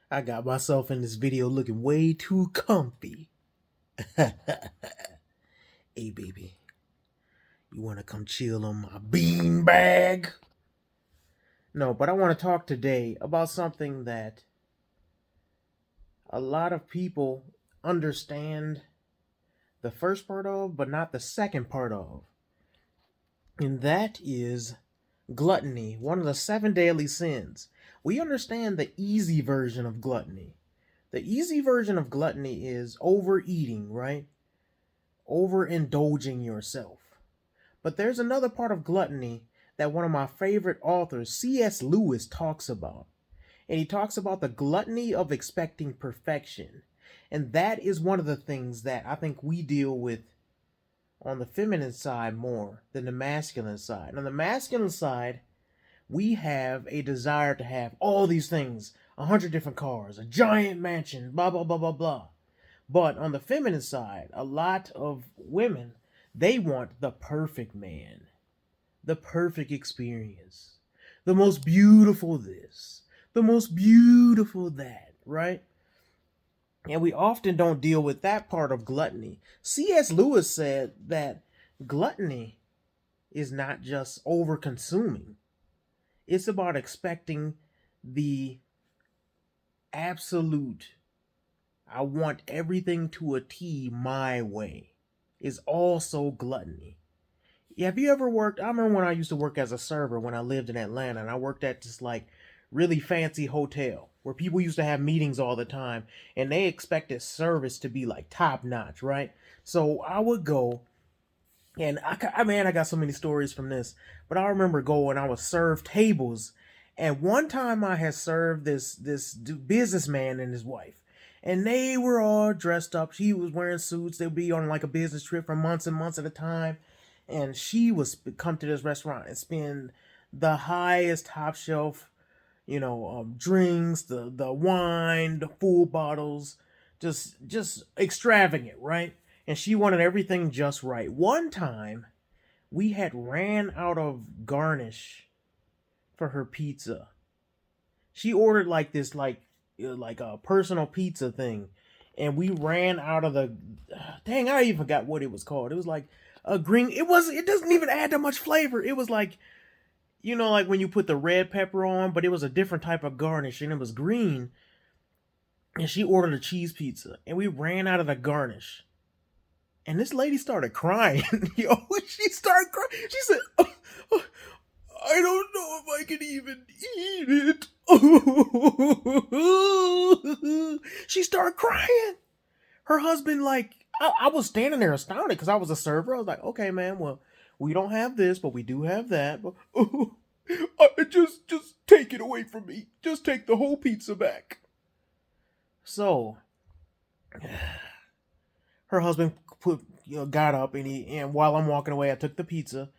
I got myself in this video looking way too comfy. Hey, baby, you want to come chill on my bean bag? No, but I want to talk today about something that a lot of people understand the first part of, but not the second part of. And that is gluttony, one of the 7 deadly sins. We understand the easy version of gluttony. The easy version of gluttony is overeating, right? Overindulging yourself. But there's another part of gluttony that one of my favorite authors, C.S. Lewis, talks about. And he talks about the gluttony of expecting perfection. And that is one of the things that I think we deal with on the feminine side more than the masculine side. On the masculine side, we have a desire to have all these things, 100 different cars, a giant mansion, blah, blah, blah, blah, blah. But on the feminine side, a lot of women, they want the perfect man, the perfect experience, the most beautiful this, the most beautiful that, right? And we often don't deal with that part of gluttony. C.S. Lewis said that gluttony is not just over consuming, it's about expecting the absolute, I want everything to a T my way, is also gluttony. Have you ever worked? I remember when I used to work as a server when I lived in Atlanta, and I worked at this like really fancy hotel where people used to have meetings all the time, and they expected service to be like top notch, right? So I would go, and I got so many stories from this, but I remember going, I would serve tables, and one time I had served this businessman and his wife, and they were all dressed up. She was wearing suits. They'd be on like a business trip for months and months at a time, and she was come to this restaurant and spend the highest top shelf, drinks, the wine, the full bottles, just extravagant, right? And she wanted everything just right. One time, we had ran out of garnish for her pizza. She ordered like this, like a personal pizza thing, and we ran out of the. Dang, I even forgot what it was called. It was like a green. It was. It doesn't even add that much flavor. It was like, like when you put the red pepper on, but it was a different type of garnish, and it was green. And she ordered a cheese pizza, and we ran out of the garnish. And this lady started crying. She started crying. She said, "Oh, I don't know if I can even eat it." She started crying. Her husband, like, I was standing there astounded because I was a server. I was like, okay, man, well, we don't have this, but we do have that. But just take it away from me. Just take the whole pizza back. So her husband got up, and while I'm walking away, I took the pizza,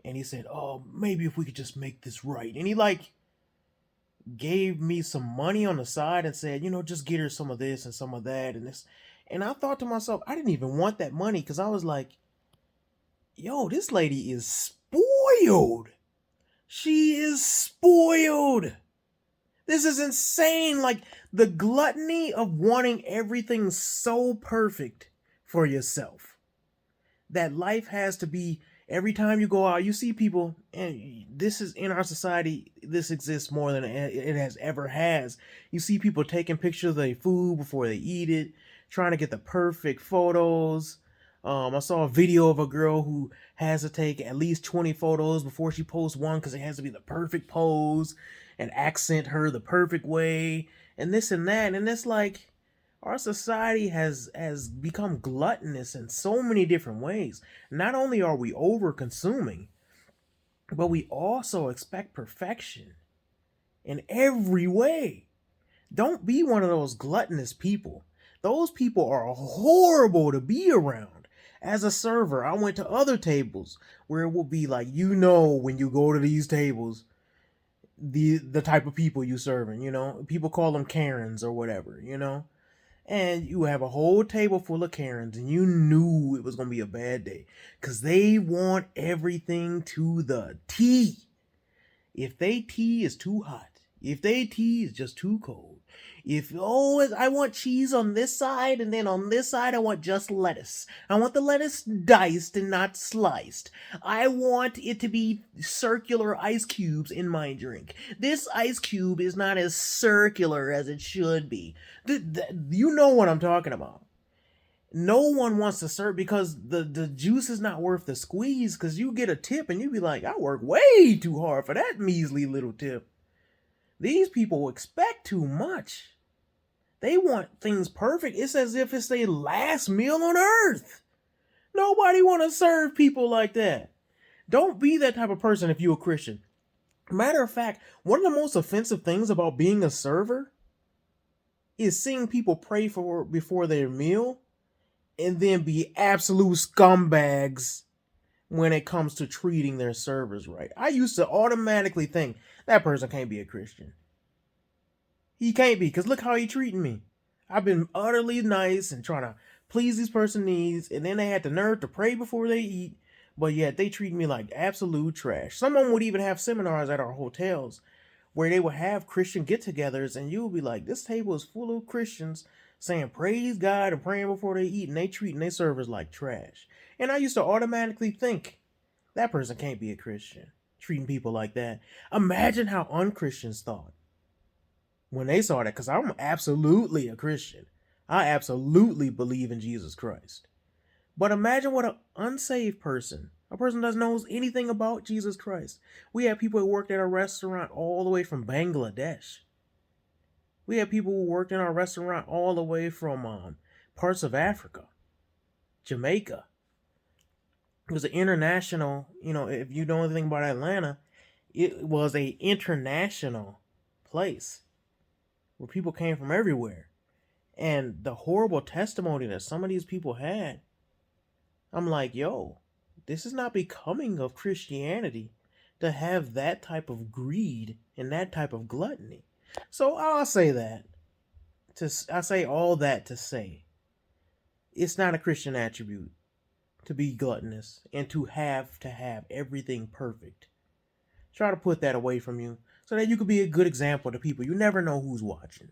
and he said, "Oh, maybe if we could just make this right." And he like gave me some money on the side and said, just get her some of this and some of that and this. And I thought to myself, I didn't even want that money because I was like, yo, this lady is spoiled. She is spoiled. This is insane. Like the gluttony of wanting everything so perfect for yourself that life has to be, every time you go out, you see people, and this is in our society, this exists more than it has ever has. You see people taking pictures of their food before they eat it, trying to get the perfect photos. I saw a video of a girl who has to take at least 20 photos before she posts one because it has to be the perfect pose and accent her the perfect way and this and that. And it's like, our society has become gluttonous in so many different ways. Not only are we over consuming, but we also expect perfection in every way. Don't be one of those gluttonous people. Those people are horrible to be around. As a server, I went to other tables where it will be like, when you go to these tables, the type of people you serving, people call them Karens or whatever, and you have a whole table full of Karens, and you knew it was going to be a bad day because they want everything to the T. If they tea is too hot, if they tea is just too cold, If I want cheese on this side, and then on this side I want just lettuce. I want the lettuce diced and not sliced. I want it to be circular ice cubes in my drink. This ice cube is not as circular as it should be. You know what I'm talking about. No one wants to serve because the juice is not worth the squeeze, because you get a tip and you be like, I work way too hard for that measly little tip. These people expect too much. They want things perfect. It's as if it's their last meal on earth. Nobody want to serve people like that. Don't be that type of person if you're a Christian. Matter of fact, one of the most offensive things about being a server is seeing people pray for before their meal and then be absolute scumbags when it comes to treating their servers right. I used to automatically think that person can't be a Christian. He can't be, because look how he treating me. I've been utterly nice and trying to please this person's needs, and then they had the nerve to pray before they eat, but yet they treat me like absolute trash. Someone would even have seminars at our hotels where they would have Christian get-togethers, and you would be like, this table is full of Christians saying praise God and praying before they eat, and they treating their servers like trash. And I used to automatically think, that person can't be a Christian, treating people like that. Imagine how un-Christians thought when they saw that, because I'm absolutely a Christian. I absolutely believe in Jesus Christ. But imagine what an unsaved person, a person that doesn't know anything about Jesus Christ. We have people who worked at a restaurant all the way from Bangladesh. We have people who worked in our restaurant all the way from parts of Africa, Jamaica. It was an international, if you know anything about Atlanta, it was an international place where people came from everywhere. And the horrible testimony that some of these people had, I'm like, yo, this is not becoming of Christianity to have that type of greed and that type of gluttony. So I'll say that. I say all that to say it's not a Christian attribute to be gluttonous and to have everything perfect. Try to put that away from you so that you could be a good example to people. You never know who's watching.